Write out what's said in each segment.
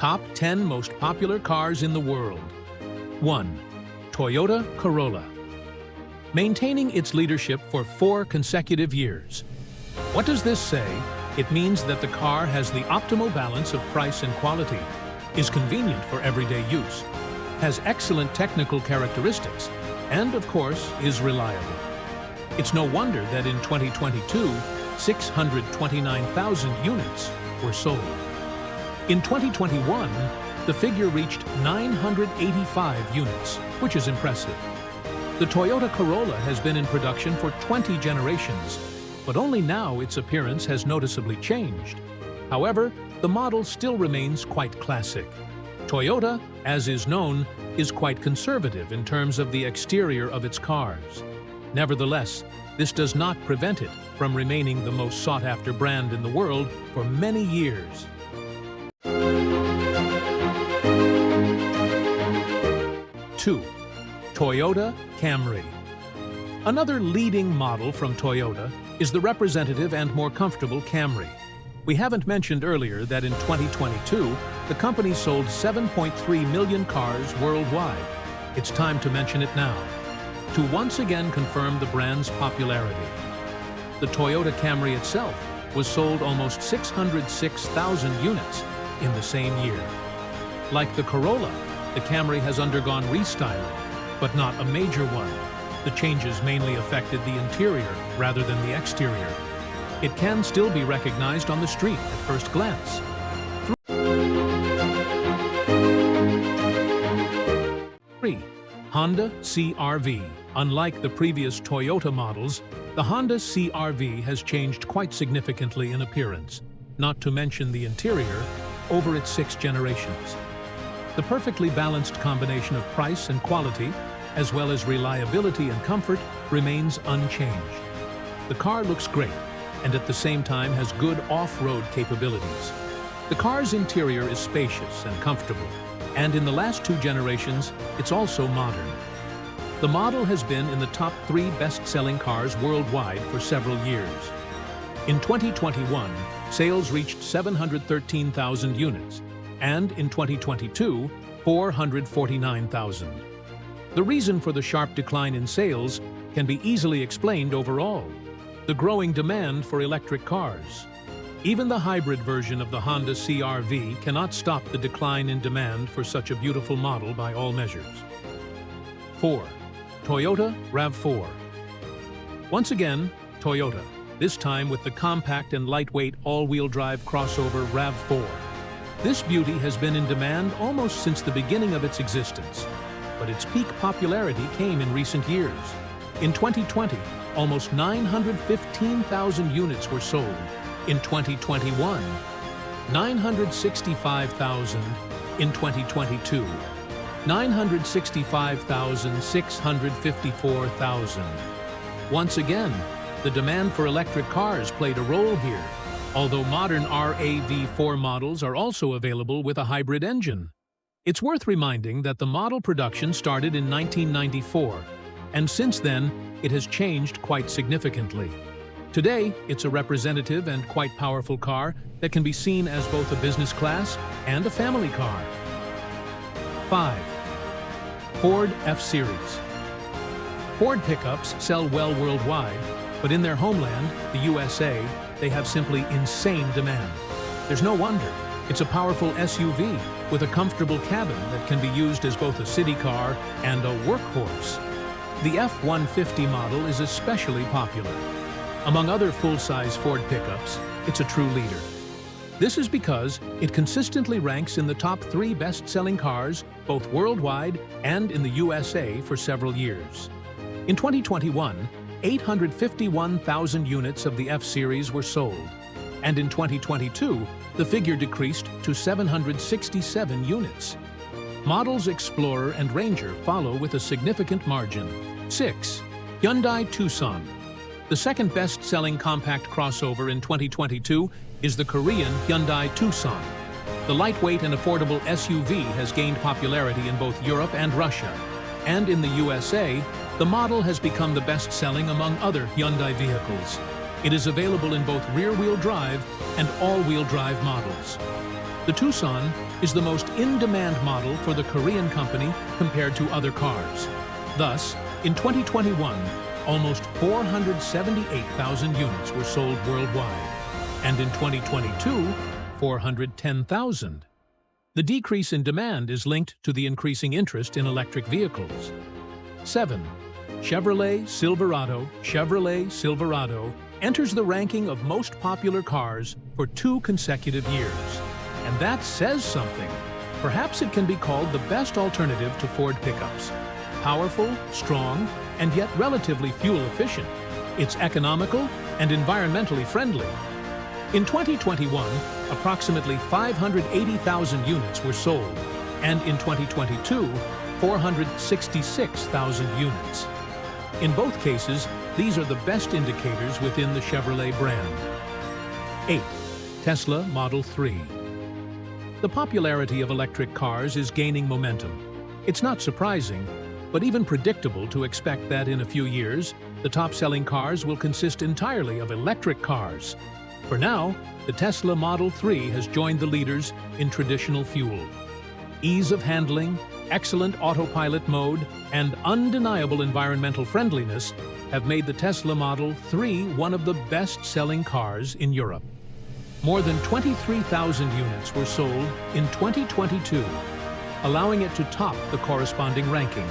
Top 10 most popular cars in the world. 1. Toyota Corolla. Maintaining its leadership for 4 consecutive years. What does this say? It means that the car has the optimal balance of price and quality, is convenient for everyday use, has excellent technical characteristics, and of course is reliable. It's no wonder that in 2022, 629,000 units were sold. In 2021, the figure reached 985 units, which is impressive. The Toyota Corolla has been in production for 20 generations, but only now its appearance has noticeably changed. However, the model still remains quite classic. Toyota, as is known, is quite conservative in terms of the exterior of its cars. Nevertheless, this does not prevent it from remaining the most sought-after brand in the world for many years. 2. Toyota Camry. Another leading model from Toyota is the representative and more comfortable Camry. We haven't mentioned earlier that in 2022, the company sold 7.3 million cars worldwide. It's time to mention it now, to once again confirm the brand's popularity. The Toyota Camry itself was sold almost 606,000 units in the same year. Like the Corolla, the Camry has undergone restyling, but not a major one. The changes mainly affected the interior rather than the exterior. It can still be recognized on the street at first glance. 3. Honda CR-V. Unlike the previous Toyota models, the Honda CR-V has changed quite significantly in appearance, not to mention the interior, over its 6 generations. The perfectly balanced combination of price and quality, as well as reliability and comfort, remains unchanged. The car looks great, and at the same time has good off-road capabilities. The car's interior is spacious and comfortable, and in the last 2 generations, it's also modern. The model has been in the top 3 best-selling cars worldwide for several years. In 2021, sales reached 713,000 units, and in 2022, 449,000. The reason for the sharp decline in sales can be easily explained overall: the growing demand for electric cars. Even the hybrid version of the Honda CR-V cannot stop the decline in demand for such a beautiful model by all measures. 4. Toyota RAV4. Once again, Toyota, this time with the compact and lightweight all-wheel drive crossover RAV4. This beauty has been in demand almost since the beginning of its existence, but its peak popularity came in recent years. In 2020, almost 915,000 units were sold. In 2021, 965,000. In 2022, 965,654,000. Once again, the demand for electric cars played a role here, although modern RAV4 models are also available with a hybrid engine. It's worth reminding that the model production started in 1994, and since then, it has changed quite significantly. Today, it's a representative and quite powerful car that can be seen as both a business class and a family car. 5. Ford F-Series. Ford pickups sell well worldwide, but in their homeland, the USA, they have simply insane demand. There's no wonder. It's a powerful SUV with a comfortable cabin that can be used as both a city car and a workhorse. The F-150 model is especially popular. Among other full-size Ford pickups, it's a true leader. This is because it consistently ranks in the top 3 best-selling cars, both worldwide and in the USA, for several years. In 2021, 851,000 units of the F-Series were sold, and in 2022, the figure decreased to 767 units. Models Explorer and Ranger follow with a significant margin. 6. Hyundai Tucson. The second best-selling compact crossover in 2022 is the Korean Hyundai Tucson. The lightweight and affordable SUV has gained popularity in both Europe and Russia, and in the USA, the model has become the best-selling among other Hyundai vehicles. It is available in both rear-wheel drive and all-wheel drive models. The Tucson is the most in-demand model for the Korean company compared to other cars. Thus, in 2021, almost 478,000 units were sold worldwide, and in 2022, 410,000. The decrease in demand is linked to the increasing interest in electric vehicles. 7. Chevrolet Silverado. Chevrolet Silverado enters the ranking of most popular cars for 2 consecutive years. And that says something. Perhaps it can be called the best alternative to Ford pickups. Powerful, strong, and yet relatively fuel efficient. It's economical and environmentally friendly. In 2021, approximately 580,000 units were sold, and in 2022, 466,000 units. In both cases, these are the best indicators within the Chevrolet brand. 8. Tesla Model 3. The popularity of electric cars is gaining momentum. It's not surprising, but even predictable to expect that in a few years, the top-selling cars will consist entirely of electric cars. For now, the Tesla Model 3 has joined the leaders in traditional fuel. Ease of handling, excellent autopilot mode, and undeniable environmental friendliness have made the Tesla Model 3 one of the best-selling cars in Europe. More than 23,000 units were sold in 2022, allowing it to top the corresponding ranking.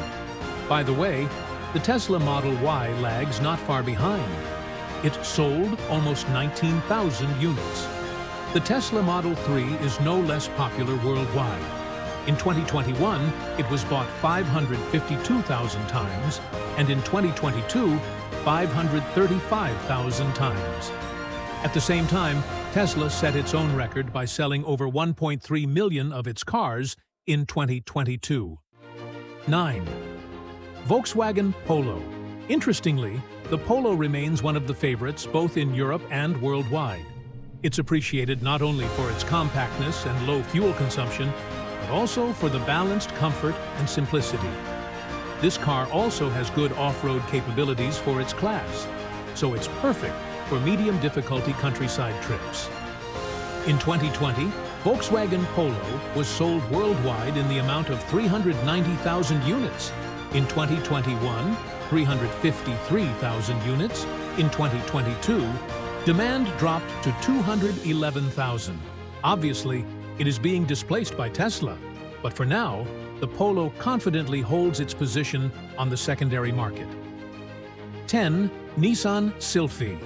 By the way, the Tesla Model Y lags not far behind. It sold almost 19,000 units. The Tesla Model 3 is no less popular worldwide. In 2021, it was bought 552,000 times, and in 2022, 535,000 times. At the same time, Tesla set its own record by selling over 1.3 million of its cars in 2022. 9. Volkswagen Polo. Interestingly, the Polo remains one of the favorites both in Europe and worldwide. It's appreciated not only for its compactness and low fuel consumption, but also for the balanced comfort and simplicity. This car also has good off-road capabilities for its class, so it's perfect for medium-difficulty countryside trips. In 2020, Volkswagen Polo was sold worldwide in the amount of 390,000 units. In 2021, 353,000 units. In 2022, demand dropped to 211,000. Obviously, it is being displaced by Tesla, but for now, the Polo confidently holds its position on the secondary market. 10. Nissan Sylphy.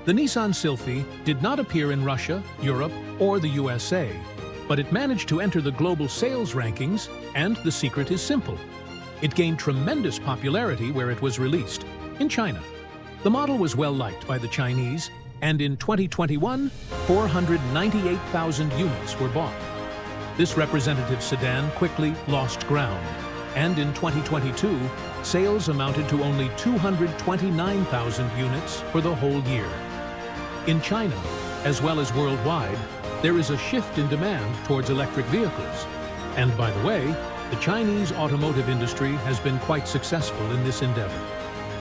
The Nissan Sylphy did not appear in Russia, Europe, or the USA, but it managed to enter the global sales rankings, and the secret is simple. It gained tremendous popularity where it was released, in China. The model was well liked by the Chinese, and in 2021, 498,000 units were bought. This representative sedan quickly lost ground, and in 2022, sales amounted to only 229,000 units for the whole year. In China, as well as worldwide, there is a shift in demand towards electric vehicles. And by the way, the Chinese automotive industry has been quite successful in this endeavor.